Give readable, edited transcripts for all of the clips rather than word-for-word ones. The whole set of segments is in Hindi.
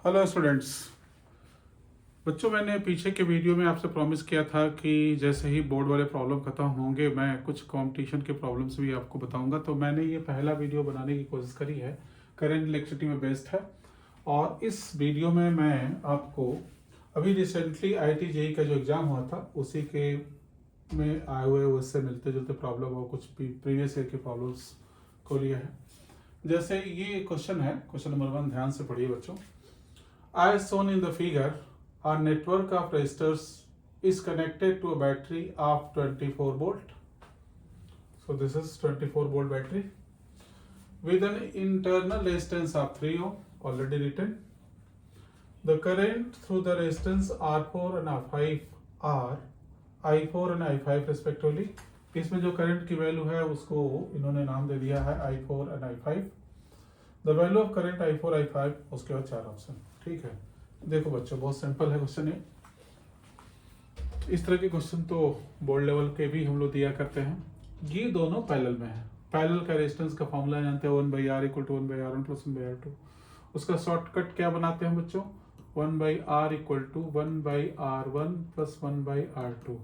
Hello students. बच्चों, मैंने पीछे के वीडियो में आपसे प्रॉमिस किया था कि जैसे ही बोर्ड वाले प्रॉब्लम खत्म होंगे मैं कुछ कंपटीशन के प्रॉब्लम्स भी आपको बताऊंगा। तो मैंने ये पहला वीडियो बनाने की कोशिश करी है, करेंट इलेक्ट्रिसिटी में बेस्ड है। और इस वीडियो में मैं आपको अभी रिसेंटली IIT JEE का जो एग्ज़ाम हुआ था उसी के में आए हुए उससे मिलते जुलते प्रॉब्लम और कुछ प्रीवियस ईयर के प्रॉब्लम्स को लिया है। जैसे ये क्वेश्चन है, क्वेश्चन नंबर 1, ध्यान से पढ़िए बच्चों। As shown in the figure, a network of resistors is connected to a battery of 24 volt. So this is 24 volt battery with an internal resistance of 3 ohm already written. The current through the resistance R4 and R5 are I4 and I5 respectively. इसमें जो करंट की वैल्यू है उसको इन्होंने नाम दे दिया है I4 and I5. The value of current I4 I5, उसके बाद 4 ऑप्शन। ठीक है, देखो बच्चों, बहुत सिंपल है क्वेश्चन ये। इस तरह के क्वेश्चन तो बोर्ड लेवल के भी हम लोग दिया करते हैं। ये दोनों पैरेलल में है। पैरेलल का रेजिस्टेंस का फॉर्मूला जानते हैं, 1/R = 1/R1 + 1/R2। उसका शॉर्टकट क्या बनाते हैं बच्चों? 1/R = 1/R1 + 1/R2।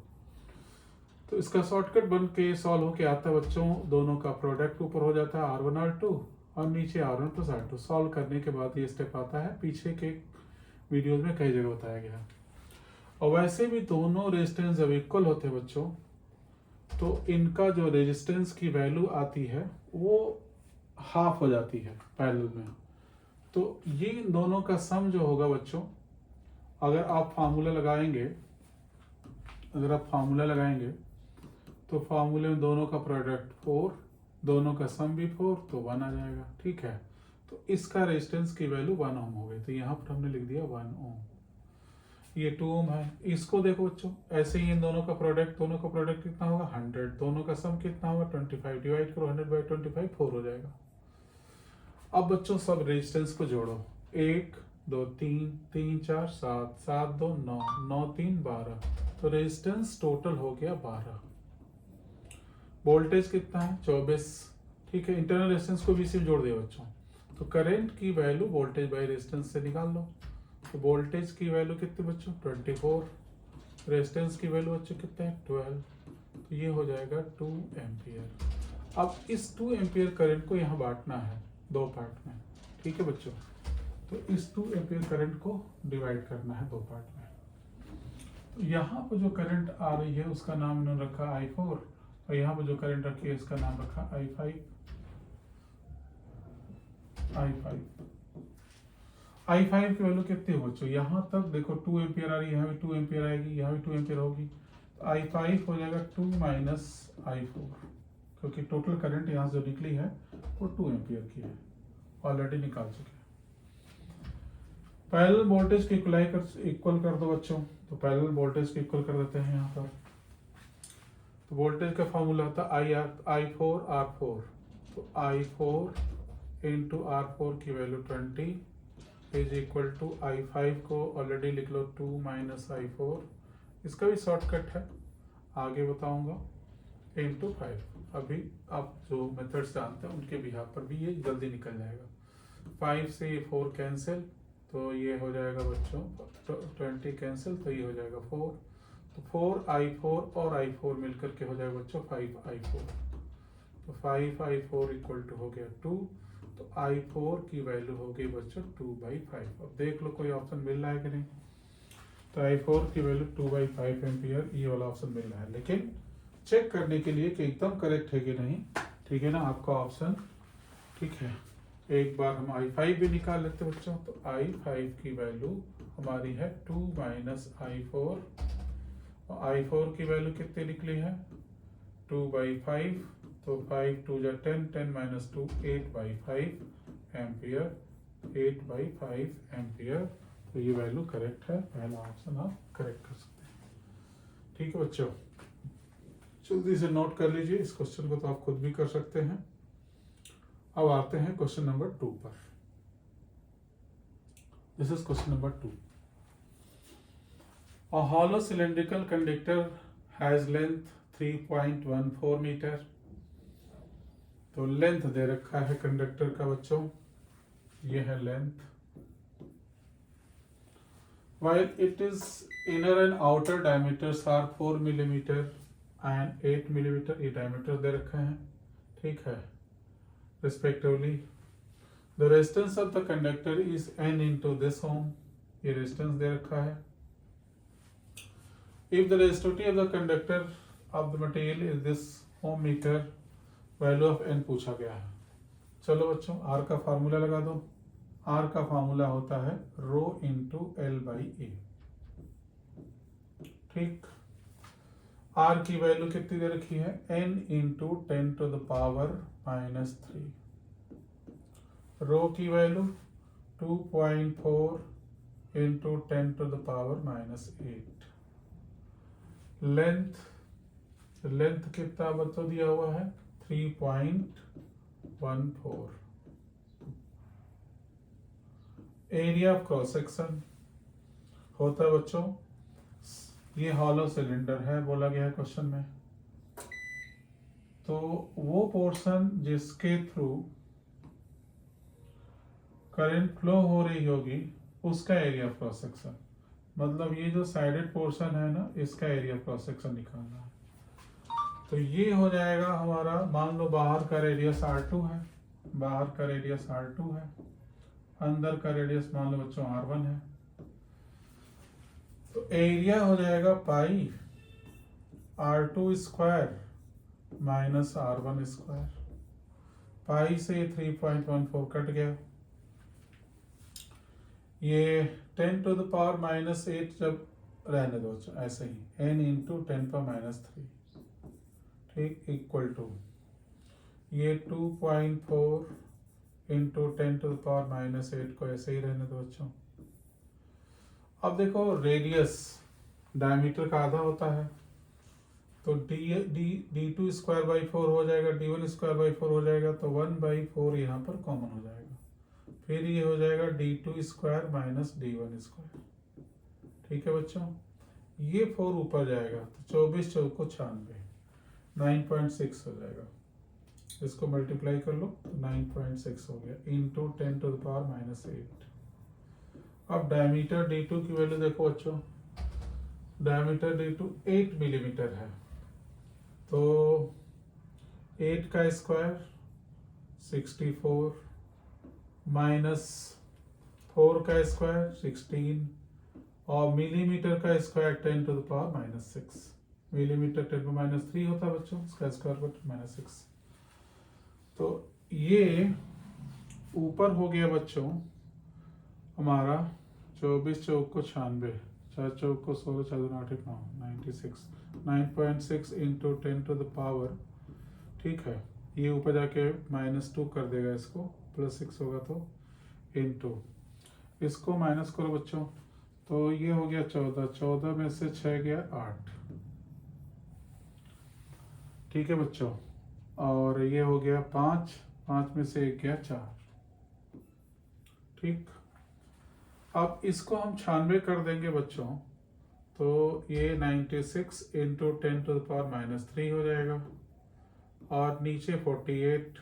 तो इसका शॉर्टकट बन के सॉल्व होके आता है बच्चों, दोनों का प्रोडक्ट ऊपर हो जाता है R1 R2 और नीचे R1 + R2। सॉल्व करने के बाद ये स्टेप आता है, पीछे के वीडियोस में कई जगह बताया गया है। और वैसे भी दोनों रेजिस्टेंस जब इक्वल होते हैं बच्चों, तो इनका जो रेजिस्टेंस की वैल्यू आती है वो हाफ हो जाती है पैरेलल में। तो ये दोनों का सम जो होगा बच्चों, अगर आप फार्मूला लगाएंगे तो फार्मूले में दोनों का प्रोडक्ट 4, दोनों का सम भी 4, तो 1 आ जाएगा। ठीक है, तो इसका रेजिस्टेंस की वैल्यू 1 ओम हो गई। तो यहाँ पर हमने लिख दिया 1 ओम। ये 2 ओम है। इसको देखो बच्चों, ऐसे ही इन दोनों का प्रोडक्ट कितना होगा? 100। दोनों का सम कितना होगा? 25। डिवाइड करो 100/25, 4 हो जाएगा। अब बच्चों सब रेजिस्टेंस को जोड़ो। 1 2 3 3 4 7 7 2 9 9 3 12। तो रेजिस्टेंस टोटल हो गया 12। वोल्टेज कितना है? 24। ठीक है, इंटरनल रेजिस्टेंस को भी इसी में जोड़ दिया बच्चों। तो करंट की वैल्यू वोल्टेज बाय रेजिस्टेंस से निकाल लो। तो वोल्टेज की वैल्यू कितनी बच्चों? 24। रेजिस्टेंस की वैल्यू बच्चों कितने हैं? 12। तो ये हो जाएगा 2 एम्पियर। अब इस 2 एम्पियर करंट को यहाँ बांटना है 2 पार्ट में। ठीक है बच्चों, तो इस 2 एम्पियर करंट को डिवाइड करना है 2 पार्ट में। तो यहाँ पर जो करंट आ रही है उसका नाम इन्होंने रखा I4, और यहाँ पर जो करंट रखी है इसका नाम रखा I5। I5 की वैल्यू कितनी हो बच्चों? यहाँ तक देखो 2 एम्पियर आ रही है, यहाँ भी 2 एम्पियर आएगी, यहाँ भी 2 एम्पियर होगी। तो I5 हो जाएगा 2 - I4, क्योंकि टोटल करंट यहाँ से जो निकली है वो 2 एम्पियर की है, ऑलरेडी निकाल चुके हैं। पैरेलल वोल्टेज को इक्वल कर दो बच्चों। तो पैरेलल वोल्टेज को इक्वल कर देते हैं यहाँ पर। तो वोल्टेज का फॉर्मूला होता है I4 R4। तो I4 × R4 की वैल्यू 20 = I5 को ऑलरेडी लिख लो 2 - I4। इसका भी शॉर्टकट है, आगे बताऊंगा, × 5। अभी आप जो मेथड्स जानते हैं उनके बिहार पर भी ये जल्दी निकल जाएगा। 5 से 4 कैंसिल, तो ये हो जाएगा बच्चों 20 कैंसिल, तो ये हो जाएगा 4। तो 4I4 और I4 मिलकर के हो जाएगा बच्चों 5I4। तो 5I4 = हो गया 2। तो I4 की वैल्यू हो गई बच्चों 2/5। अब देख लो कोई ऑप्शन मिल रहा है कि नहीं। तो I4 की वैल्यू 2/5 एम्पियर, ये वाला ऑप्शन मिल रहा है। लेकिन चेक करने के लिए कि एकदम करेक्ट है कि नहीं, ठीक है ना, आपका ऑप्शन। ठीक है, एक बार हम I5 भी निकाल लेते हैं बच्चों। तो I5 की वैल्यू हमारी है 2 - I4। I4 की वैल्यू कितनी निकली है? 2/5। तो 5 2 जा 10, 10 - 2 8/5 एम्पियर, 8/5 एम्पियर। तो ये वैल्यू करेक्ट है, पहला ऑप्शन आप करेक्ट कर सकते हैं। ठीक है बच्चों, जल्दी से नोट कर लीजिए। इस क्वेश्चन को तो आप खुद भी कर सकते हैं। अब आते हैं क्वेश्चन नंबर 2 पर। This is question number 2। A hollow cylindrical conductor has length 3.14 metre. तो लेंथ दे रखा है कंडक्टर का बच्चों, ये है length. while it is inner and outer diameters are 4 millimeter and 8 millimeter, ये diameter दे रखा है, ठीक है, respectively. The resistance of the conductor is n into this ohm, ये resistance दे रखा है. If the resistivity of the conductor of the material is this ohm meter, value of n पूछा गया है. चलो बच्चों, R का फार्मूला लगा दो. R का फार्मूला होता है रो इंटू एल बाई ए. ठीक, R की वैल्यू कितनी दे रखी है, n into 10 to the power -3. रो की value 2.4 into 10 to the power -8. Length कितना बच्चों दिया हुआ है, 3.14. एरिया ऑफ क्रॉस सेक्शन होता है बच्चों, ये हॉलो सिलेंडर है बोला गया है क्वेश्चन में, तो वो पोर्शन जिसके थ्रू करंट फ्लो हो रही होगी उसका एरिया ऑफ क्रॉस सेक्शन, मतलब ये जो साइडेड पोर्शन है ना, इसका एरिया ऑफ क्रॉस सेक्शन निकालना है. तो ये हो जाएगा हमारा, मान लो बाहर का रेडियस R2 है, बाहर का रेडियस R2 है, अंदर का रेडियस मान लो बच्चों R1 है, तो एरिया हो जाएगा pi R2 square minus R1 square. Pi से 3.14 कट गया, ये 10 to the power -8 जब रहने दो बच्चों ऐसे ही, n इंटू 10 पर -3, ठीक, इक्वल टू ये 2.4 इंटू 10 to the power -8 को ऐसे ही रहने दो बच्चों. अब देखो रेडियस डायमीटर का आधा होता है, तो d2 स्क्वायर बाई 4 हो जाएगा, d1 स्क्वायर बाई 4 हो जाएगा, तो 1/4 यहाँ पर कॉमन हो जाएगा. फिर ये हो जाएगा d2 square minus d1 square. ठीक है बच्चों, ये 4 ऊपर जाएगा तो 24 चौको 96, 9.6 हो जाएगा. इसको मल्टीप्लाई कर लो तो 9.6 हो गया इंटू 10 to the power -8. अब डायमीटर d2 की वैल्यू देखो बच्चों, डायमीटर d2 8 मिलीमीटर है, तो 8 का स्क्वायर 64 माइनस 4 का स्क्वायर 16 और मिलीमीटर का square 10 to the power -6. Millimetre 10 पर -3 होता है बच्चों, इसका स्क्वायर पर -6. तो ये ऊपर हो गया बच्चों हमारा 24 चौक को 96, 4 चौक को 16, 4 8 9, 96, 9.6 इंटू 10 to the power, ठीक है, ये ऊपर जाके -2 कर देगा, इसको +6 होगा तो इंटू, इसको माइनस करो बच्चों, तो ये हो गया 14, 14 में से 6 गया 8. ठीक है बच्चों, और ये हो गया 5, 5 में से 1 गया 4. ठीक, अब इसको हम 96 कर देंगे बच्चों, तो ये 96 इंटू 10 to the power -3 हो जाएगा, और नीचे 48,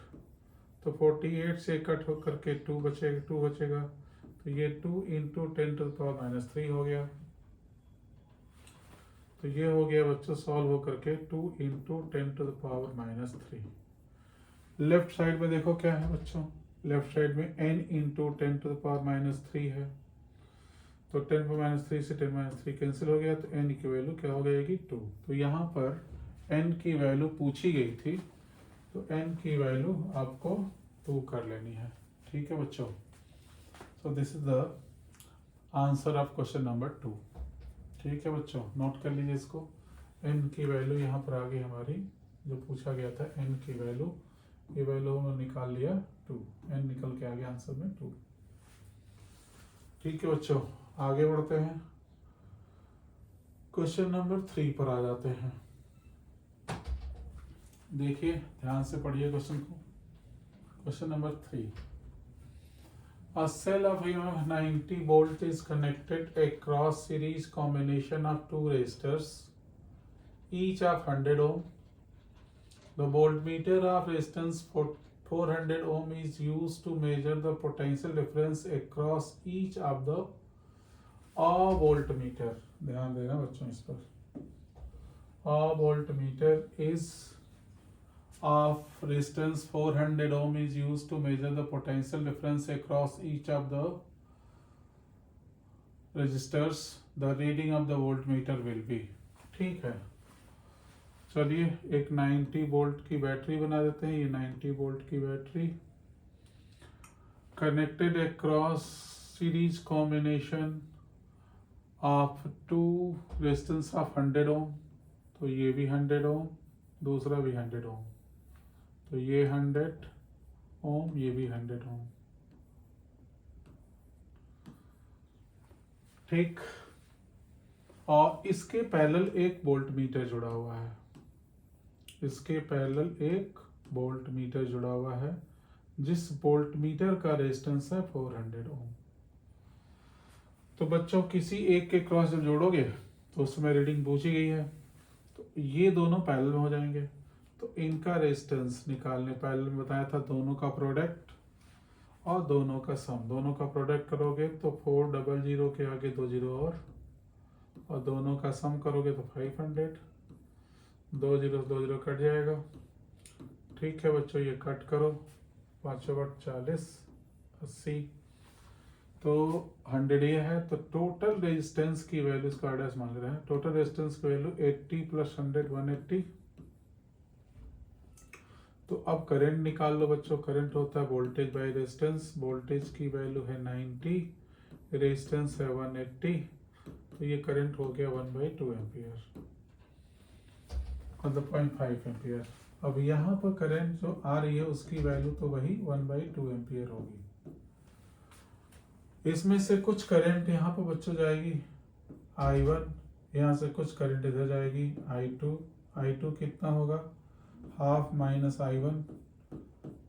तो 48 से कट होकर के 2 बचेगा, तो ये 2 इंटू 10 to the power -3 हो गया. तो ये हो गया बच्चों सॉल्व होकर के 2 into 10 to the power -3. Left side में देखो क्या है बच्चों, लेफ्ट साइड में n into 10 to the power -3 है, तो 10 पर -3 से 10 -3 कैंसिल हो गया, तो n की वैल्यू क्या हो जाएगी 2. तो यहाँ पर n की वैल्यू पूछी गई थी, तो n की वैल्यू आपको 2 कर लेनी है. ठीक है बच्चों, so this is the answer of question number 2. ठीक है बच्चों, नोट कर लीजिए इसको. n की वैल्यू यहाँ पर आ गई हमारी, जो पूछा गया था n की वैल्यू, ये वैल्यू हमने निकाल लिया 2, n निकल के आ गया आंसर में 2. ठीक है बच्चों, आगे बढ़ते हैं, क्वेश्चन नंबर 3 पर आ जाते हैं. देखिए ध्यान से पढ़िए क्वेश्चन को. Question number 3, a cell of 90 volt is connected across series combination of two resistors each of 100 ohm. The voltmeter of resistance 400 ohm is used to measure the potential difference across each of the a voltmeter, ध्यान देना बच्चों इस पर, a voltmeter is of resistance 400 ohm is used to measure the potential difference across each of the resistors. The reading of the voltmeter will be, ठीक है। चलिए एक 90 वोल्ट की बैटरी बना देते हैं। ये 90 वोल्ट की battery connected across series combination of two resistance of 100 ohm, तो ये भी 100 ओम, दूसरा भी 100 ओम, तो ये 100 ओम, ये भी 100 ओम, ठीक। और इसके पैरेलल एक वोल्ट मीटर जुड़ा हुआ है, इसके पैरेलल एक वोल्ट मीटर जुड़ा हुआ है, जिस वोल्ट मीटर का रेजिस्टेंस है 400 ओम। तो बच्चों किसी एक के क्रॉस जब जोड़ोगे तो उसमें रीडिंग पूछी गई है, तो ये दोनों पैरेलल में हो जाएंगे, तो इनका रेजिस्टेंस निकालने, पैरेलल में बताया था दोनों का प्रोडक्ट और दोनों का सम, दोनों का प्रोडक्ट करोगे तो 400 के आगे 2 जीरो और दोनों का सम करोगे तो 500, 2 जीरो कट जाएगा, ठीक है बच्चों। ये कट करो, 5 बट 40 80, तो 100 ये है, तो टोटल रेजिस्टेंस की वैल्यू, इसका आरडीएस मांग रहे हैं, टोटल रेजिस्टेंस की वैल्यू 80 प्लस 100 180। तो अब करंट निकाल लो बच्चों, करंट होता है वोल्टेज बाय रेजिस्टेंस, वोल्टेज की वैल्यू है 90, रेजिस्टेंस है 180, तो ये करंट हो गया 1/2 एम्पियर, मतलब 0.5 एम्पियर। अब यहाँ पर करंट जो आ रही है उसकी वैल्यू तो वही 1/2 एम्पियर होगी। इसमें से कुछ करंट यहाँ पर बच्चों जाएगी I1, यहाँ से कुछ करंट इधर जाएगी I2, I2 कितना होगा, half minus I1,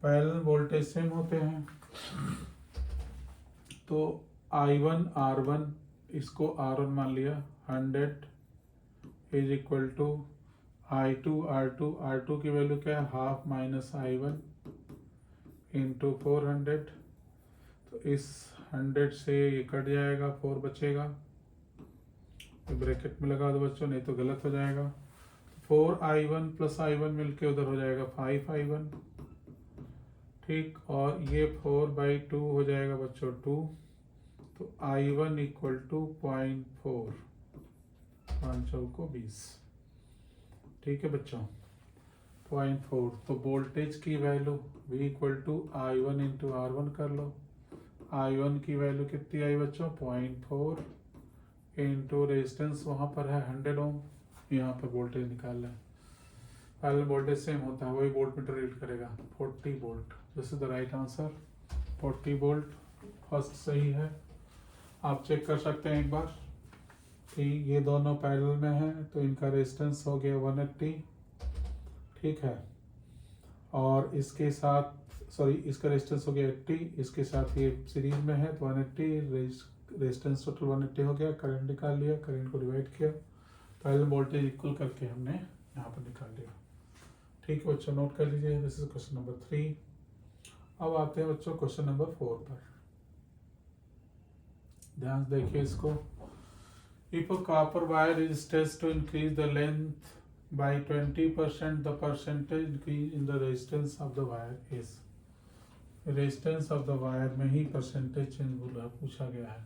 parallel voltage same होते हैं, तो I1 R1, इसको R1 मान लिया, 100 is equal to I2 R2, R2 की वैल्यू क्या है, हाफ माइनस I1 इंटू 400, तो इस 100 से ये कट जाएगा, 4 बचेगा, ब्रैकेट में लगा दो बच्चों, नहीं तो गलत हो जाएगा। 4I1 प्लस I1 मिलके उधर हो जाएगा 5I1, ठीक, और ये 4/2 हो जाएगा बच्चों 2, तो I1 इक्वल टू 0.4, 5 चौको 20, ठीक है बच्चों, 0.4। तो वोल्टेज की value V equal to I1 into R1 कर लो, I1 की वैल्यू कितनी आई बच्चों, 0.4 इंटू रेजिस्टेंस वहाँ पर है 100 ओम, यहाँ पर वोल्टेज निकाल लें, पैरेलल वोल्टेज सेम होता है, वही वोल्ट मीटर रीड करेगा, 40 volt, this is the right answer, 40 volt first सही है। आप चेक कर सकते हैं एक बार कि ये दोनों पैरेलल में हैं, तो इनका रेजिस्टेंस हो गया 180, ठीक है, और इसके साथ सॉरी इसका रेजिस्टेंस हो गया 80, इसके साथ ये सीरीज में है तो 180, रेजिस्टेंस टोटल 180 हो गया, करंट निकाल लिया, करंट को डिवाइड किया, पैरेलल वोल्टेज इक्वल करके हमने यहाँ पर निकाल लिया, ठीक है बच्चों, नोट कर लीजिए, दिस इज क्वेश्चन नंबर 3। अब आते हैं बच्चों क्वेश्चन नंबर 4 पर, ध्यान से देखिए इसको। If a copper wire is test to increase the length by 20%, the percentage increase in the resistance of the wire is, resistance of the wire में ही परसेंटेज चेंज पूछा गया है।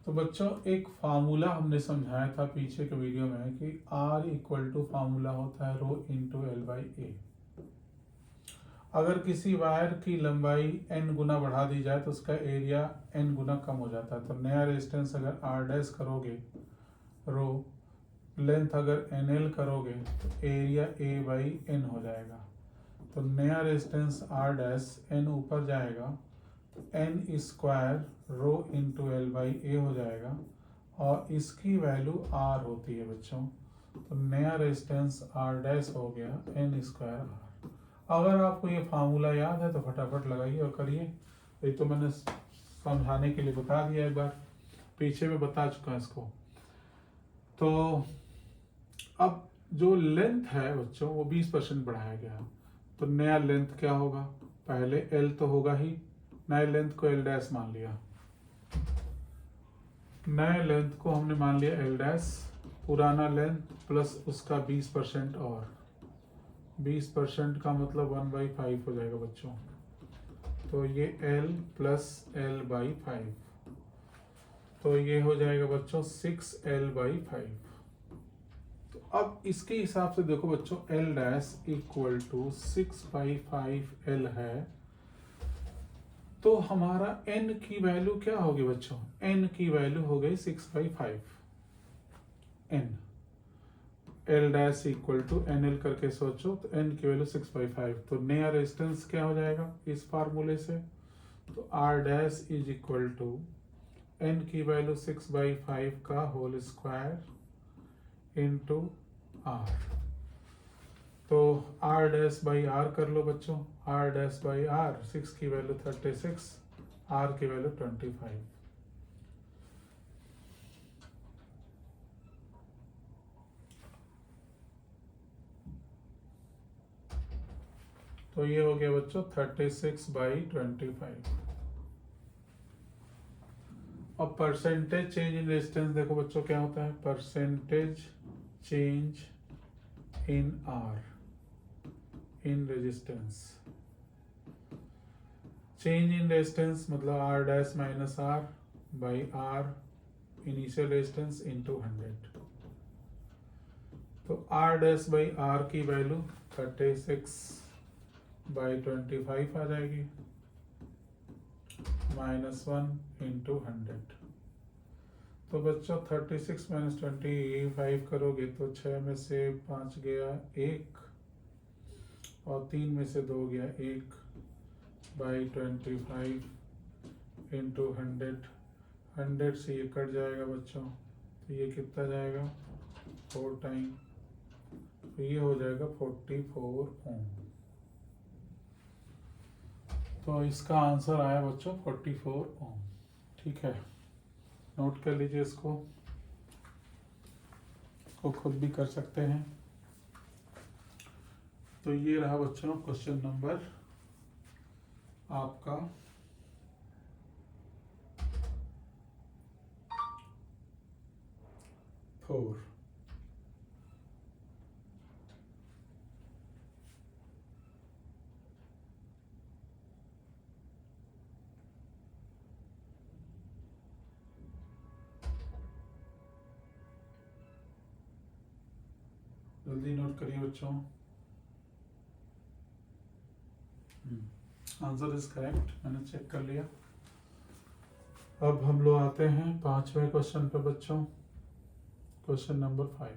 तो बच्चों एक फार्मूला हमने समझाया था पीछे के वीडियो में कि R इक्वल टू फार्मूला होता है रो इंटू L/A। अगर किसी वायर की लंबाई n गुना बढ़ा दी जाए तो उसका एरिया n गुना कम हो जाता है। तो नया रेजिस्टेंस अगर R' करोगे, रो लेंथ अगर NL करोगे तो एरिया A/N हो जाएगा। तो नया रेजिस्टेंस R' n ऊपर जाएगा तो n square rho into L/A हो जाएगा और इसकी वैल्यू R होती है बच्चों। तो नया रेजिस्टेंस R' हो गया n स्क्वायर R। अगर आपको ये फार्मूला याद है तो फटाफट लगाइए और करिए। ये तो मैंने समझाने के लिए बता दिया, एक बार पीछे में बता चुका इसको। तो अब जो लेंथ है बच्चों वो 20% बढ़ाया गया, तो नया लेंथ क्या होगा, पहले L तो होगा ही, नए लेंथ को L' मान लिया। नए लेंथ को हमने मान लिया एल डैश, पुराना लेंथ प्लस उसका 20% और 20% का मतलब 1/5 हो जाएगा बच्चों। तो ये L प्लस L/5, तो ये हो जाएगा बच्चों 6L/5। तो अब इसके हिसाब से देखो बच्चों, L dash equal to 6/5L है, तो हमारा n की वैल्यू क्या होगी बच्चों? n की वैल्यू हो गई 6/5 n। L dash equal to NL करके सोचो तो n की वैल्यू 6/5, तो नया रेजिस्टेंस क्या हो जाएगा इस फार्मूले से? तो R dash is equal to n की वैल्यू 6/5 का होल स्क्वायर इंटू R। तो R डैश बाई R कर लो बच्चों, R डैश बाई R, 6 की वैल्यू 36, R की वैल्यू 25। तो ये हो गया बच्चों 36/25। अब परसेंटेज चेंज इन रेजिस्टेंस देखो बच्चों क्या होता है, percentage change in R in resistance. Change in resistance मतलब R dash minus R by R initial resistance into 100। तो R डैश बाई R की वैल्यू 36/25 आ जाएगी, -1 इंटू 100। तो बच्चों 36 - 25 करोगे तो 6 में से 5 गया 1 और 3 में से 2 गया 1/25 इंटू 100 से ये कट जाएगा बच्चों, तो ये कितना जाएगा 4 टाइम, तो ये हो जाएगा 44 ओम। तो इसका आंसर आया बच्चों 44 ओम। ठीक है, नोट कर लीजिए इसको खुद भी कर सकते हैं। तो ये रहा बच्चों क्वेश्चन नंबर आपका 4। जल्दी नोट करिए बच्चों। आंसर इज करेक्ट, मैंने चेक कर लिया। अब हम लोग आते हैं 5वें क्वेश्चन पे बच्चों, क्वेश्चन नंबर 5।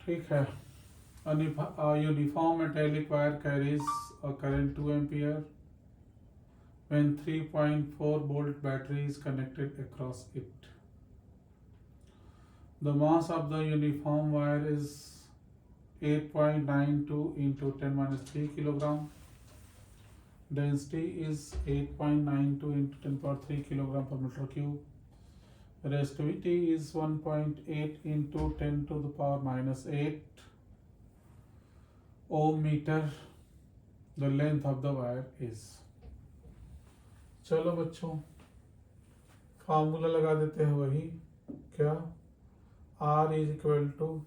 ठीक है, uniform metallic wire carries a current 2 ampere when 3.4 volt battery is connected across it. The mass of the uniform wire is 8.92 into 10-3 kilogram. Density is 8.92 into 10³ kilogram per meter cube. Resistivity is 1.8 into 10⁻⁻8 ohm meter. The length of the wire is। चलो बच्चों फार्मूला लगा देते हैं, वही क्या, R is equal to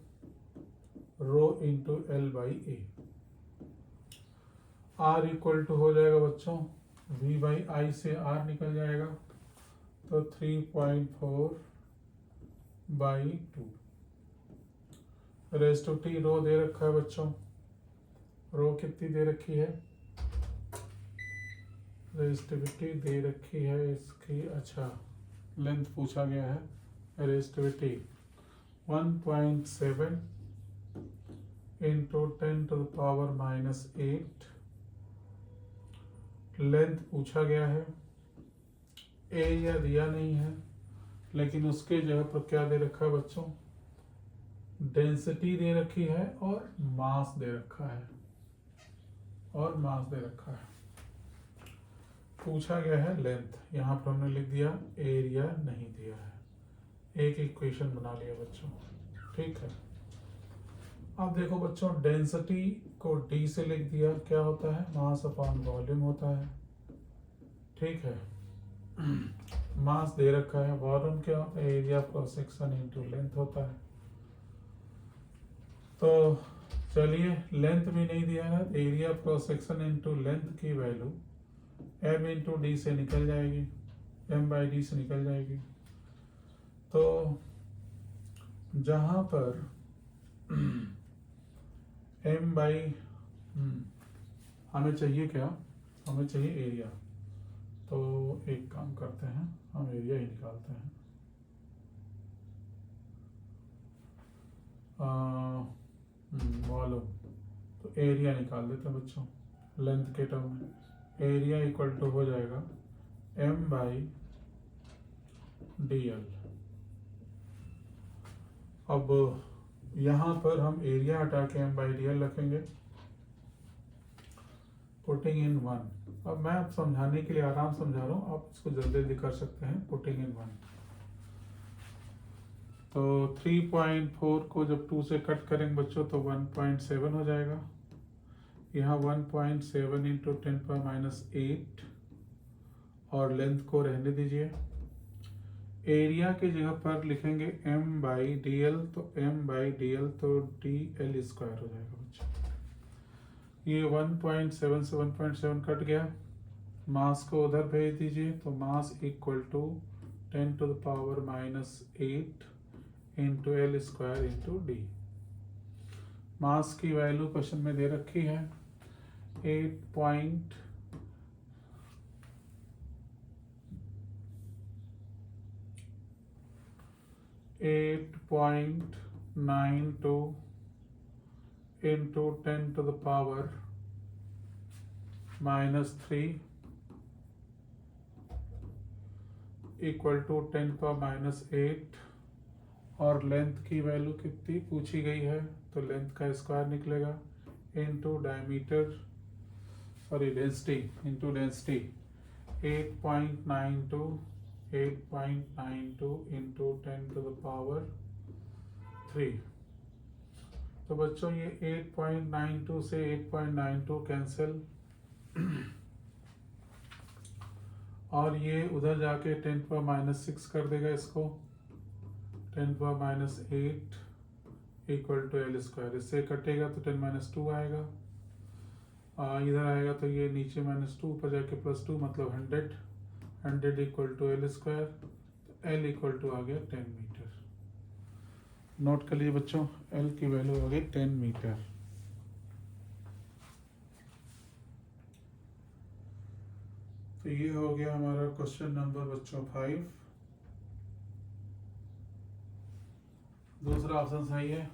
rho into L/A। R equal to हो जाएगा बच्चों V/I से R निकल जाएगा, तो 3.4/2। रेजिस्टिविटी रो दे रखा है बच्चों, रो कितनी दे रखी है, रेजिस्टिविटी दे रखी है इसकी, अच्छा लेंथ पूछा गया है, रेजिस्टिविटी 1.7 इंटू 10⁻⁻8, लेंथ पूछा गया है, एरिया दिया नहीं है, लेकिन उसके जगह पर क्या दे रखा है बच्चों, डेंसिटी दे रखी है और मास दे रखा है, पूछा गया है लेंथ, यहाँ पर हमने लिख दिया, एरिया नहीं दिया है, एक इक्वेशन बना लिया बच्चों। ठीक है, अब देखो बच्चों डेंसिटी को D से लिख दिया, क्या होता है, मास अपॉन वॉल्यूम होता है, ठीक है। मास दे रखा है, वॉल्यूम क्या होता है, area cross section into length होता है। तो चलिए, लेंथ भी नहीं दिया है, area cross section into length की वैल्यू एम इंटू डी से निकल जाएगी, एम बाई डी से निकल जाएगी। तो जहां पर एम बाई हमें चाहिए क्या, हमें चाहिए एरिया। तो एक काम करते हैं, हम एरिया ही निकालते हैं। वॉल्यूम, तो एरिया निकाल देते हैं बच्चों लेंथ के टर्म में। एरिया इक्वल टू हो जाएगा एम बाई डी एल। अब यहाँ पर हम एरिया हटा के एम बाई डी एल रखेंगे, पुटिंग इन वन। अब मैं आप समझाने के लिए आराम समझा रहा हूँ, आप इसको जल्दी जल्दी कर सकते हैं। पुटिंग इन वन, तो 3.4 को जब 2 से कट करेंगे बच्चों तो 1.7 हो जाएगा। यहाँ 1.7 इंटू 10⁻⁸ और लेंथ को रहने दीजिए। एरिया की जगह पर लिखेंगे m बाई डी एल, तो m बाई डी एल तो डी एल स्क्वायर हो जाएगा बच्चों। ये 1.7 से 1.7 कट गया, मास को उधर भेज दीजिए, तो mass equal to 10⁻⁸ into L square into D. Mass की वैल्यू क्वेश्चन में दे रखी है 8.92 इंटू 10⁻³ इक्वल टू 10⁻⁸। और लेंथ की वैल्यू कितनी पूछी गई है, तो लेंथ का स्क्वायर निकलेगा into diameter, sorry density, into density 8.92 into 10⁻³ तो बच्चों ये 8.92 से 8.92 कैंसिल, और ये उधर जाके 10⁻⁶ कर देगा इसको, 10⁻⁸ इक्वल टू एल स्क्वायर। इससे कटेगा तो 10⁻² आएगा, इधर आएगा तो ये नीचे -2 ऊपर जाके +2 मतलब 100 इक्वल टू एल स्क्वायर। तो एल इक्वल टू आ गया 10 मीटर। नोट कर लीजिए बच्चों, एल की वैल्यू आ गई 10 मीटर। तो ये हो गया हमारा क्वेश्चन नंबर बच्चों 5। दूसरा ऑप्शन सही है,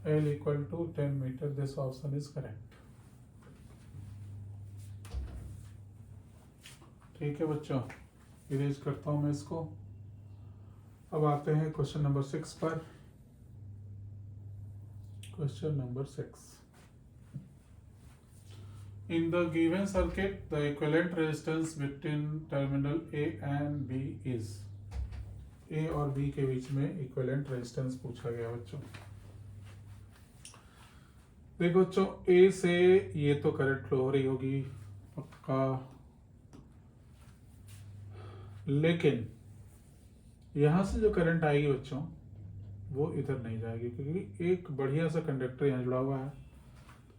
L equal to 10 metre, this option is correct. ठीक है बच्चों, इरेज करता हूं मैं इसको। अब आते हैं क्वेश्चन नंबर 6 पर। Question number 6, in the given circuit the equivalent resistance between terminal A and B is, A और B के बीच में equivalent resistance पूछा गया बच्चों। देखो बच्चों, A से ये तो करंट फ्लो हो रही होगी पक्का, लेकिन यहां से जो करंट आएगी बच्चों वो इधर नहीं जाएगी, क्योंकि एक बढ़िया सा कंडक्टर यहाँ जुड़ा हुआ है।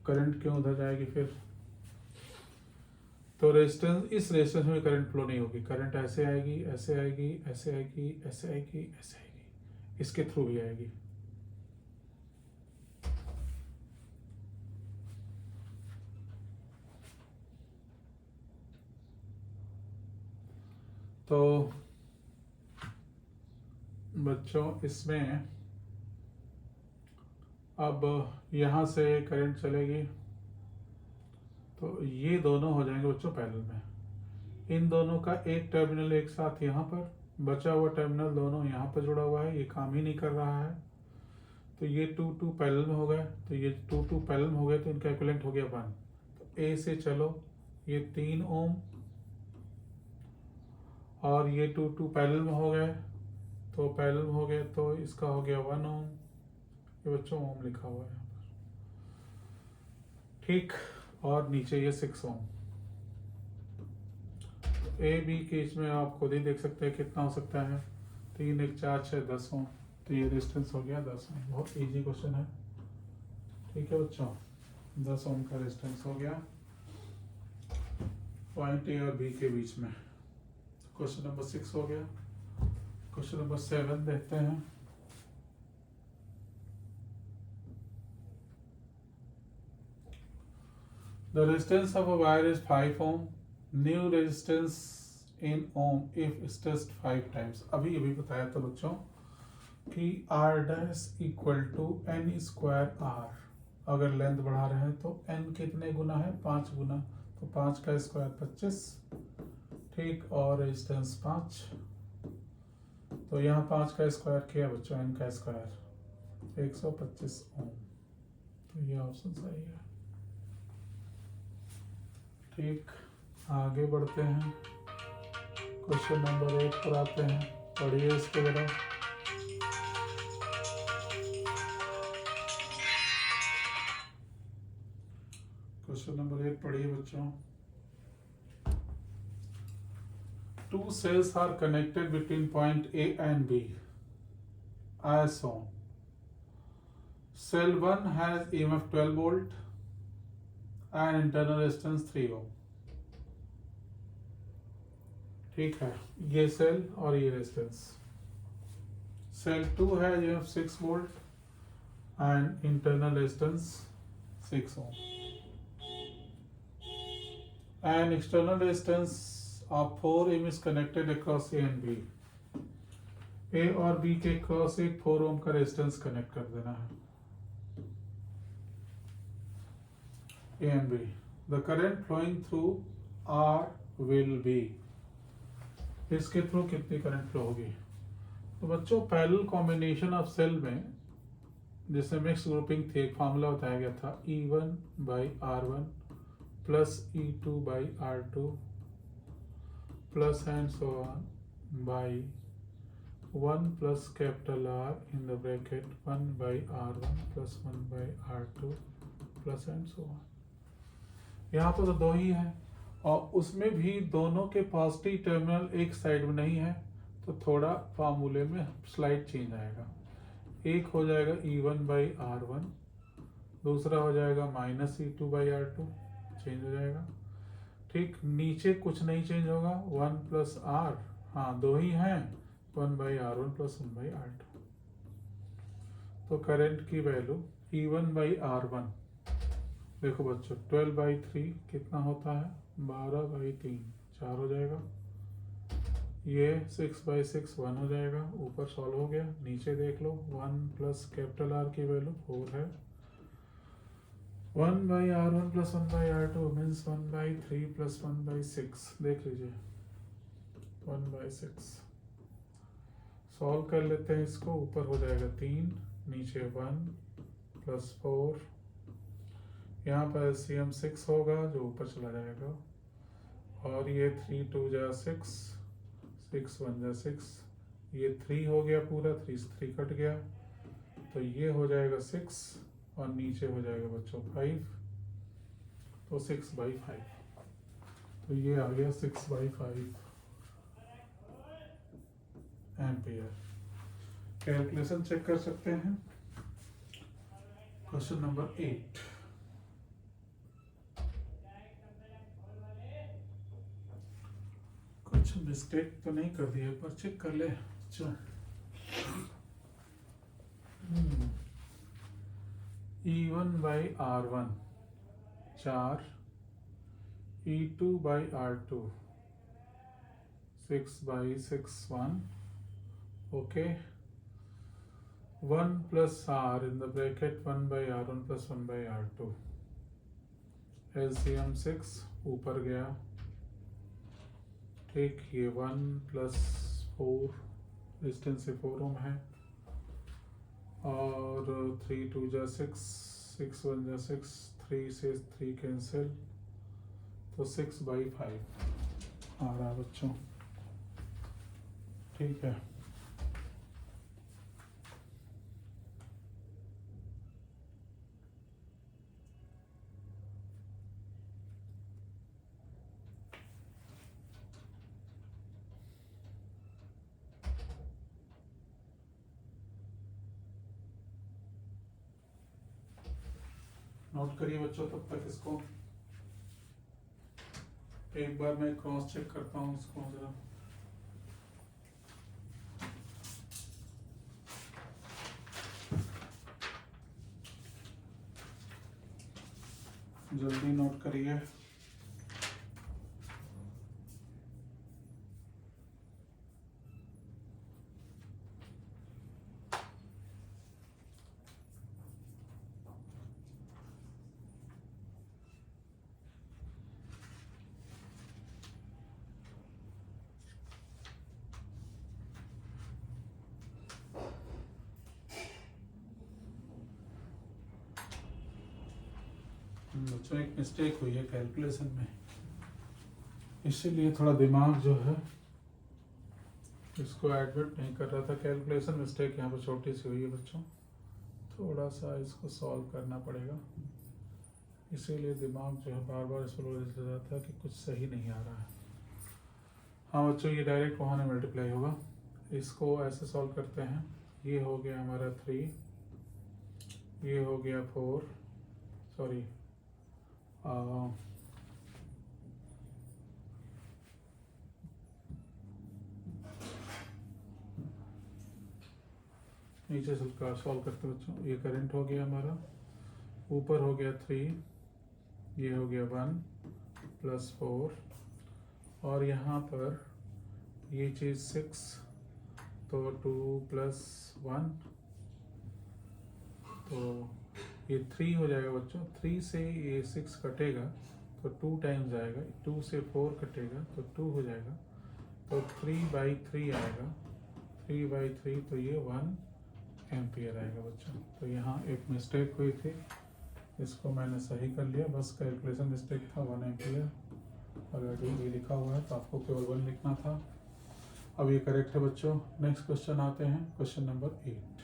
करंट क्यों उधर जाएगी फिर, तो रेजिस्टेंस, इस रेजिस्टेंस में करंट फ्लो नहीं होगी। करंट ऐसे आएगी, ऐसे आएगी, ऐसे आएगी, ऐसे आएगी, ऐसे आएगी, इसके थ्रू भी आएगी। तो बच्चों इसमें अब यहां से करंट चलेगी, तो ये दोनों हो जाएंगे बच्चों पैरेलल में। इन दोनों का एक टर्मिनल एक साथ यहाँ पर, बचा हुआ टर्मिनल दोनों यहाँ पर जुड़ा हुआ है, ये काम ही नहीं कर रहा है। तो ये 2 पैरेलल में हो गए, तो ये 2 पैरेलल में हो गए, तो इनका इक्विवेलेंट हो गया 1। तो ए से चलो, ये 3 ओम और ये 2 पैरेलल में हो गए, तो पैरेलल में हो गए, तो इसका हो गया 1 ओम। ये बच्चों ओम लिखा हुआ है यहाँ पर, ठीक। और नीचे ये 6 ओम। ए बी के इसमें आप खुद ही देख सकते हैं कितना हो सकता है, 3 1 4 6 10 ओम। तो ये रेजिस्टेंस हो गया 10 ओम। बहुत इजी क्वेश्चन है, ठीक है बच्चों। 10 ओम का रेजिस्टेंस हो गया पॉइंट ए और बी के बीच में। क्वेश्चन नंबर 6 हो गया। क्वेश्चन नंबर 7 देखते हैं। The resistance of a wire is 5 ohm. New resistance in ohm if stressed 5 times. अभी बताया था बच्चों कि R dash equal to N square R। अगर लेंथ बढ़ा रहे हैं तो N कितने गुना है, 5 गुना। तो 5 का स्क्वायर 25, ठीक, और रेजिस्टेंस 5। तो यहाँ 5 का स्क्वायर किया बच्चों, N का स्क्वायर 125 ओम। तो ये ऑप्शन सही है, ठीक। आगे बढ़ते हैं, क्वेश्चन नंबर 8 पर आते हैं। पढ़िए इसके जरा। क्वेश्चन नंबर 8 पढ़िए बच्चों। 2 cells are connected between point A and B as shown. Cell 1 has EMF 12 volt and internal resistance 3 ohm. ठीक है, ये सेल और ये रेजिस्टेंस। सेल 2 है EMF 6 volt and internal resistance 6 ohm. And external resistance of 4 ohm is connected across A and B. A और B के क्रॉस एक 4 ohm का रेजिस्टेंस कनेक्ट कर देना है। A and B. The current flowing through R will be. इसके थ्रू कितनी करंट फ्लो होगी। तो बच्चों पैरेलल कॉम्बिनेशन ऑफ सेल में जिसमें मिक्स ग्रुपिंग थी, एक फार्मूला बताया गया था E1 by R1 plus E2 by R2 plus and so on by 1 plus capital R in the bracket 1 by R1 plus 1 by R2 plus and so on। यहाँ पर तो दो ही है और उसमें भी दोनों के पॉजिटिव टर्मिनल एक साइड में नहीं है, तो थोड़ा फार्मूले में स्लाइड चेंज आएगा। एक हो जाएगा E1 by R1, दूसरा हो जाएगा minus E2 by R2, change हो जाएगा, ठीक। नीचे कुछ नहीं चेंज होगा, 1 प्लस R, हाँ दो ही हैं, 1 by R1 plus 1 by R2। तो करंट की वैल्यू E1 by R1 देखो बच्चों 12 by 3 कितना होता है, 12 by 3 4 हो जाएगा। ये 6 by 6 1 हो जाएगा। ऊपर सॉल्व हो गया, नीचे देख लो 1 प्लस कैपिटल R की वैल्यू 4 है। 1 by R1 plus 1 by R2 means 1 by 3 plus 1 by 6, देख लीजिए 1 by 6। सॉल्व कर लेते हैं इसको, ऊपर हो जाएगा 3, नीचे 1 प्लस 4, यहाँ पर LCM 6 होगा जो ऊपर चला जाएगा, और ये 3 2 जा 6, 6 1 जा 6, ये 3 हो गया पूरा, 3 से 3 कट गया, तो ये हो जाएगा 6 और नीचे हो जाएगा बच्चों 5, तो 6 by 5, तो ये आ गया 6 by 5 एम्पियर। कैलकुलेशन चेक कर सकते हैं। Question number 8। कुछ मिस्टेक तो नहीं कर दिया, पर चेक कर ले। चलो E1 by R1 4, E2 by R2 6 by 6 1, okay, 1 plus R in the bracket 1 by R1 plus 1 by R2, LCM 6 ऊपर गया, ठीक। ये 1 प्लस 4 डिस्टेंस से 4 ओम है, और 3 2 जा 6, 6 1 जा 6, 3 से 3 कैंसिल, तो 6 by 5 आ रहा बच्चों, ठीक है। नोट करिए बच्चों, तब तक इसको एक बार मैं क्रॉस चेक करता हूँ इसको जरा। जल्दी नोट करिए। बच्चों एक मिस्टेक हुई है कैलकुलेशन में, इसीलिए थोड़ा दिमाग जो है इसको एडमिट नहीं कर रहा था। कैलकुलेशन मिस्टेक यहाँ पर छोटी सी हुई है बच्चों, थोड़ा सा इसको सॉल्व करना पड़ेगा, इसीलिए दिमाग जो है बार बार इस पर बोल रहा था कि कुछ सही नहीं आ रहा है। हाँ बच्चों, ये डायरेक्ट वहाँ में मल्टीप्लाई होगा। इसको ऐसे सॉल्व करते हैं। ये हो गया हमारा 3, ये हो गया 4, सॉरी नीचे से सॉल्व करते बच्चों। ये करंट हो गया हमारा, ऊपर हो गया 3, ये हो गया 1 + 4, और यहाँ पर ये चीज़ 6, तो 2 + 1, तो ये 3 हो जाएगा बच्चों। 3 से ये 6 कटेगा तो 2 टाइम्स आएगा, 2 से 4 कटेगा तो 2 हो जाएगा, तो 3/3 आएगा। 3/3 तो ये 1 एम्पियर आएगा बच्चों। तो यहाँ एक मिस्टेक हुई थी, इसको मैंने सही कर लिया, बस कैलकुलेशन मिस्टेक था। 1 एम्पियर ऑलरेडी ये लिखा हुआ है, तो आपको केवल 1 लिखना था। अब ये करेक्ट है बच्चों। नेक्स्ट क्वेश्चन आते हैं, क्वेश्चन नंबर 8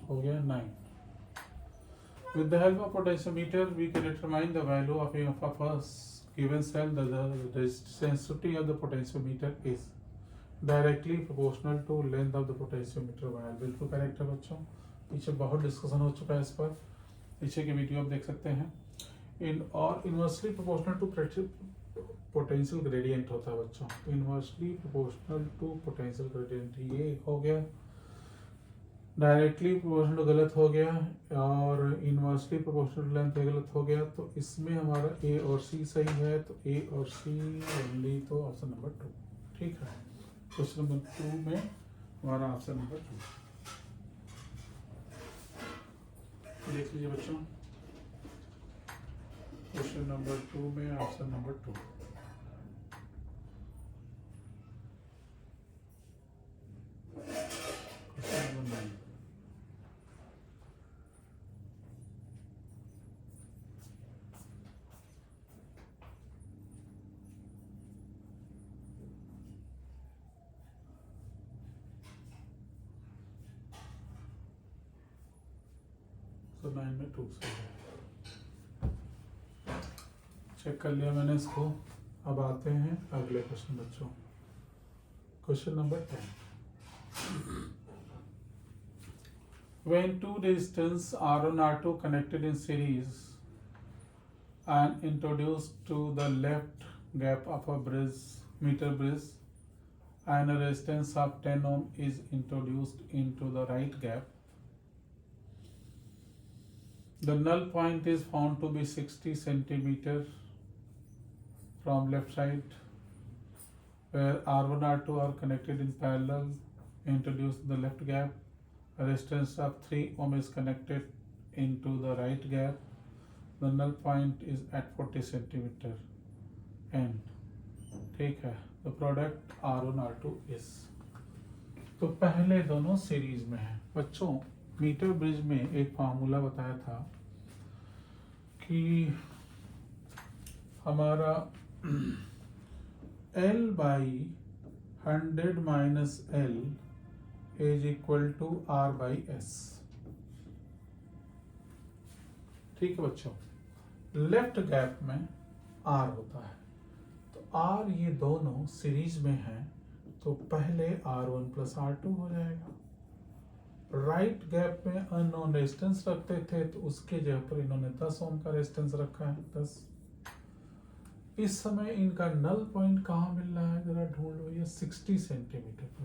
हो गया 9। With the help of potentiometer, we can determine the value of a given cell. The sensitivity of the potentiometer is directly proportional to length of the potentiometer wire. बिल्कुल करेक्ट है बच्चों। पीछे बहुत डिस्कशन हो चुका है इस पर, पीछे की वीडियो आप देख सकते हैं। और inversely proportional to potential gradient होता है बच्चों। Inversely proportional to potential gradient ये हो गया, डायरेक्टली प्रोपोर्शनल गलत हो गया, और इनवर्सली प्रोपोर्शनल लेंथ गलत हो गया। तो इसमें हमारा ए और सी सही है, तो ए और सी ओनली, तो ऑप्शन नंबर 2 ठीक है। क्वेश्चन नंबर 2 में हमारा ऑप्शन नंबर 2 देख लीजिए बच्चों। क्वेश्चन नंबर 2 में ऑप्शन नंबर 2। Question number 9। तो 9 में 2 से चेक कर लिया मैंने इसको। अब आते हैं अगले क्वेश्चन बच्चों। Question number 10। When two resistors R1 R2 connected in series and introduced to the left gap of a meter bridge, and a resistance of 10 ohm is introduced into the right gap, the null point is found to be 60 centimeter from left side, where R1 R2 are connected in parallel. Introduce the left gap. A resistance of 3 ohm is connected into the right gap. The null point is at 40 centimeter end. ठीक है। The product R1 R2 is, तो पहले दोनों सीरीज में है बच्चों। मीटर ब्रिज में एक फार्मूला बताया था कि हमारा L/100 - L is equal to R/S। ठीक है बच्चों। लेफ्ट गैप में R होता है, तो R ये दोनों सीरीज में है, तो पहले R1 + R2 हो जाएगा। राइट गैप में अननोन रेजिस्टेंस रखते थे, तो उसके जगह पर इन्होंने 10 ओम का रेजिस्टेंस रखा है, 10। इस समय इनका नल पॉइंट कहाँ मिल रहा है, जरा ढूंढ लो, ये 60 सेंटीमीटर पर।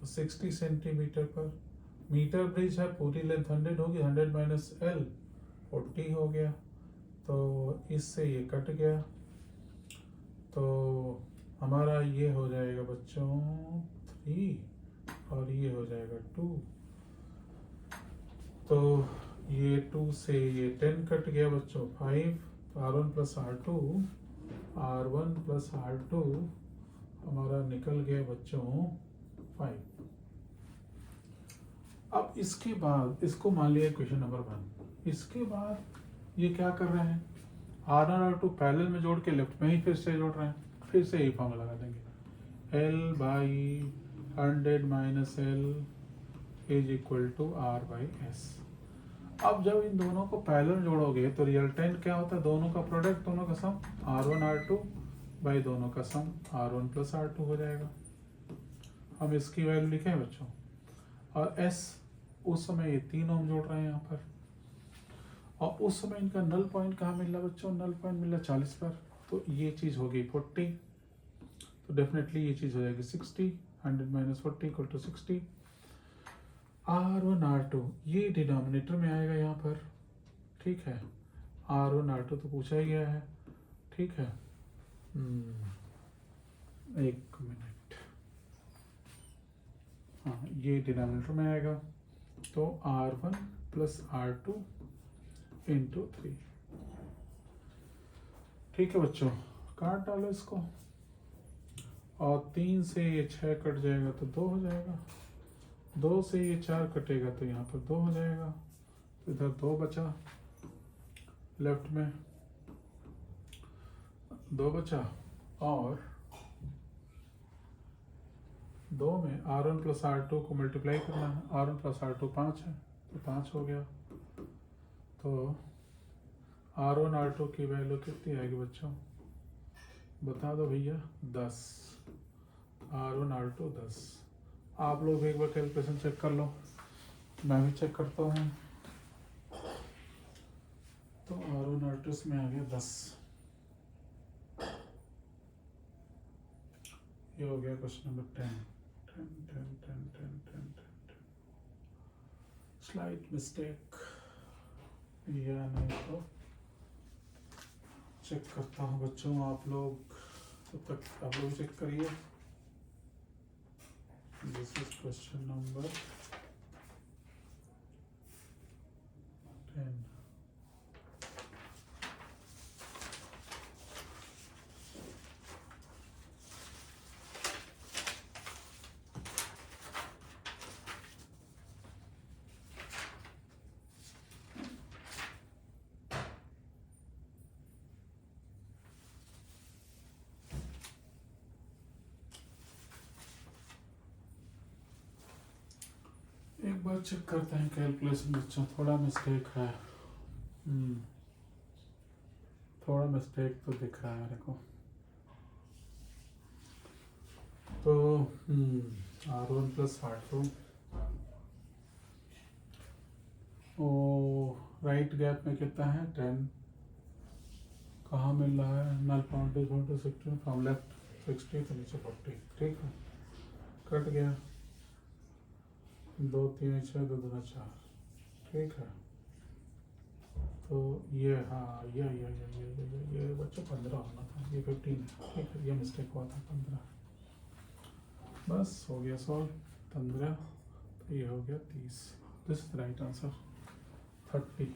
तो 60 सेंटीमीटर पर मीटर ब्रिज है, पूरी लेंथ 100 होगी, 100 माइनस एल 40 हो गया, तो इससे ये कट गया, तो हमारा ये हो जाएगा बच्चों 3 और ये हो जाएगा 2। तो ये 2 से ये 10 कट गया बच्चों, 5, R1 plus R2, R1 plus R2 हमारा निकल गया बच्चों 5। अब इसके बाद इसको मान लिया क्वेश्चन नंबर 1। इसके बाद ये क्या कर रहे हैं, R1 और R2 पैरेलल में जोड़ के लेफ्ट में ही फिर से जोड़ रहे हैं, फिर से यही फॉर्मूला लगा देंगे, L by 100 minus L is equal to R by S। अब जब इन दोनों को पैरेलल जोड़ोगे तो रिजल्टेंट क्या होता है, दोनों का प्रोडक्ट, दोनों का सम, R1 R2 बाई दोनों का सम R1 प्लस R2 हो जाएगा। हम इसकी वैल्यू लिखें बच्चों, और S उस समय ये 3 ओम जोड़ रहे हैं यहाँ पर, और उस समय इनका नल पॉइंट कहाँ मिल रहा बच्चों, नल पॉइंट मिल रहा 40 पर, तो ये चीज़ हो गई 40, तो डेफिनेटली ये चीज़ हो जाएगी 60, 100 minus 40 equal to 60। R1 R2 ये डिनोमिनेटर में आएगा यहाँ पर, ठीक है, R1 R2 तो पूछा ही गया है, ठीक है। एक मिनट, हाँ ये डिनोमिनेटर में आएगा, तो R1 प्लस R2 इंटू 3, ठीक है बच्चों, काट डालो इसको, और 3 से ये 6 कट जाएगा तो 2 हो जाएगा, 2 से ये 4 कटेगा तो यहाँ पर 2 हो जाएगा, तो इधर 2 बचा, लेफ्ट में 2 बचा, और 2 में R1 प्लस R2 को मल्टीप्लाई करना है, R1 प्लस R2 5 है, तो 5 हो गया, तो R1 R2 की वैल्यू कितनी आएगी बच्चों, बता दो भैया, 10। R1 R2 10। आप लोग एक बार कैलकुलेशन चेक कर लो, मैं भी चेक करता हूँ, तो R1 R2 में आ गया 10। ये हो गया क्वेश्चन नंबर 10। स्लाइट मिस्टेक, या नहीं तो चेक करता हूँ बच्चों, आप लोग तब तक आप लोग चेक करिए। This is question number 10. एक बार चेक करते हैं कैलकुलेशन बच्चों, थोड़ा मिस्टेक है, थोड़ा मिस्टेक तो दिख रहा है मेरे को, तो R1 प्लस R2, ओ राइट गैप में कितना है 10, कहाँ मिल रहा है, null point is 60 from left 60 तो नीचे 40, ठीक है, कट गया, 2 3 6 2 2 4, ठीक है, तो ये हाँ ये बच्चों 15 होना था, ये 15 है, ठीक है, ये मिस्टेक हुआ था 15, बस हो गया सॉल्व, 15, तो ये हो गया 30, दिस इज राइट आंसर 30।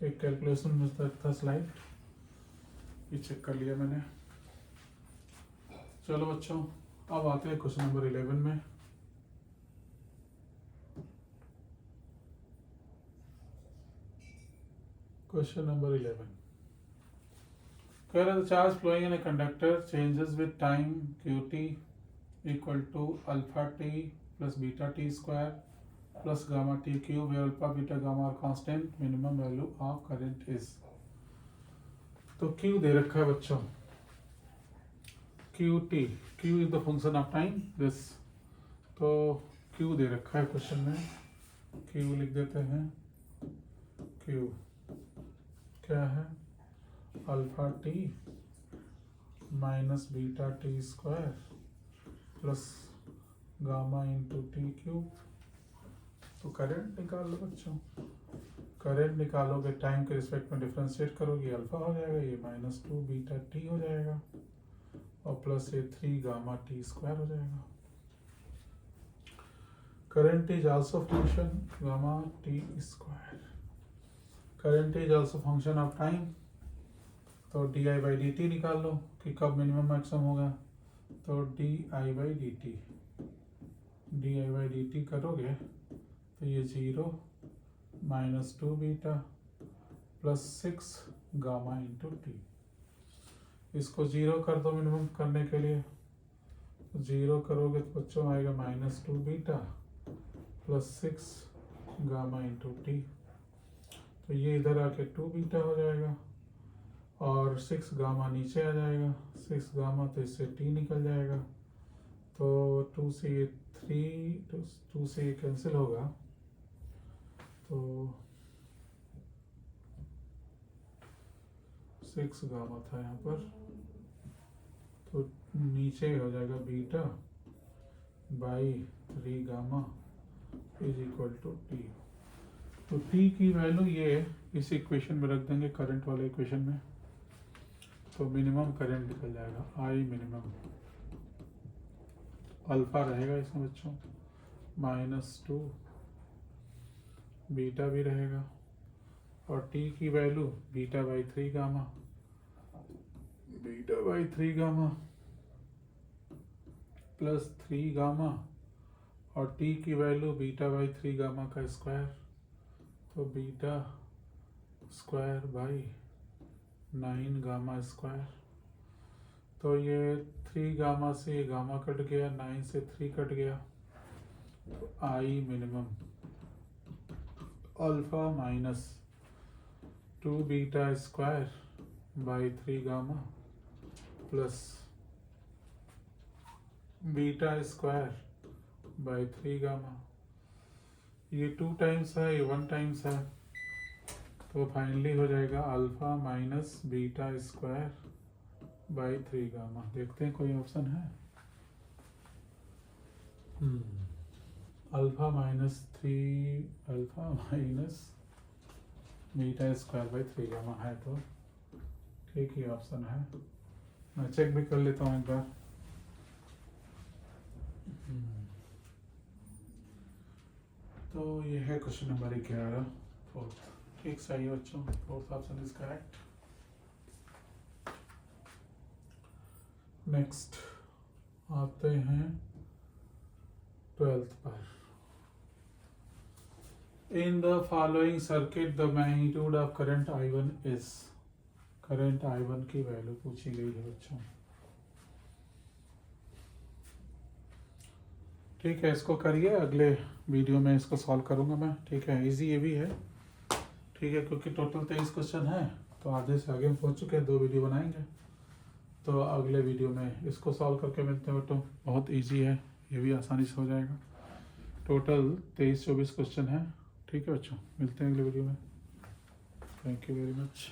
एक कैलकुलेशन में था स्लाइड, ये चेक कर लिया मैंने। चलो बच्चों, अब आते हैं क्वेश्चन नंबर 11 में। Question number 11. Where the charge flowing in a conductor changes with time qt equal to alpha t plus beta t square plus gamma t cube, where alpha, beta, gamma are constant, minimum value of current is. तो q दे रखा है बच्चों, qt, q is the function of time, this, तो क्यू दे रखा है क्वेश्चन में, क्यू लिख देते हैं। क्यू क्या है? Alpha T minus beta T square plus gamma into T cube. तो करंट निकाल लो बच्चों। करंट निकालोगे टाइम के रिस्पेक्ट में डिफरेंशिएट करोगे, अल्फा हो जाएगा, ये -2 बीटा टी हो जाएगा और प्लस ये 3 गामा टी स्क्वायर हो जाएगा। Current is also function gamma T square. Current is also function of time. तो D I by D T निकाल लो कि कब मिनिमम मैक्सिमम होगा। तो D I by D T करोगे तो ये 0 -2 beta plus 6 gamma into T. इसको 0 कर दो मिनिमम करने के लिए। 0 करोगे तो बच्चों आएगा -2 beta plus 6 gamma into T. तो ये इधर आके 2 बीटा हो जाएगा और 6 गामा नीचे आ जाएगा। 6 गामा तो इससे टी निकल जाएगा। तो 2 से ये 3, 2 से ये कैंसिल होगा। तो 6 गामा था यहाँ पर, तो नीचे हो जाएगा beta by 3 gamma is equal to T. तो टी की वैल्यू ये इस इक्वेशन में रख देंगे, करंट वाले इक्वेशन में। तो मिनिमम करंट निकल जाएगा, आई मिनिमम। अल्फा रहेगा इसमें बच्चों -2, बीटा भी रहेगा और टी की value beta by 3 gamma, beta by 3 gamma plus 3 gamma और टी की वैल्यू बीटा बाई 3 गामा का स्क्वायर। तो beta square by 9 gamma square. तो ये 3 गामा से गामा कट गया, 9 से 3 कट गया। तो I minimum alpha -2 beta square by 3 gamma plus beta square by 3 gamma. ये 2 टाइम्स है, ये 1 टाइम्स है। तो फाइनली हो जाएगा alpha minus beta square by 3 gamma. देखते हैं कोई ऑप्शन है। Alpha minus beta square by 3 gamma है, तो ठीक ही ऑप्शन है। मैं चेक भी कर लेता हूँ एक बार। तो ये है क्वेश्चन नंबर 11, फोर्थ। ठीक सही है बच्चों, fourth option is correct. Next आते हैं 12th पर। In the following circuit the magnitude of current I1 is. Current I1 की वैल्यू पूछी गई है बच्चों। ठीक है, इसको करिए, अगले वीडियो में इसको सॉल्व करूंगा मैं। ठीक है, इजी ये भी है। ठीक है, क्योंकि टोटल 23 क्वेश्चन है तो आधे से आगे हम पहुंच चुके हैं। 2 वीडियो बनाएंगे, तो अगले वीडियो में इसको सॉल्व करके मिलते हैं बच्चों। बहुत इजी है, ये भी आसानी से हो जाएगा। टोटल 23-24 क्वेश्चन है। ठीक है बच्चों, मिलते हैं अगले वीडियो में। Thank you very much.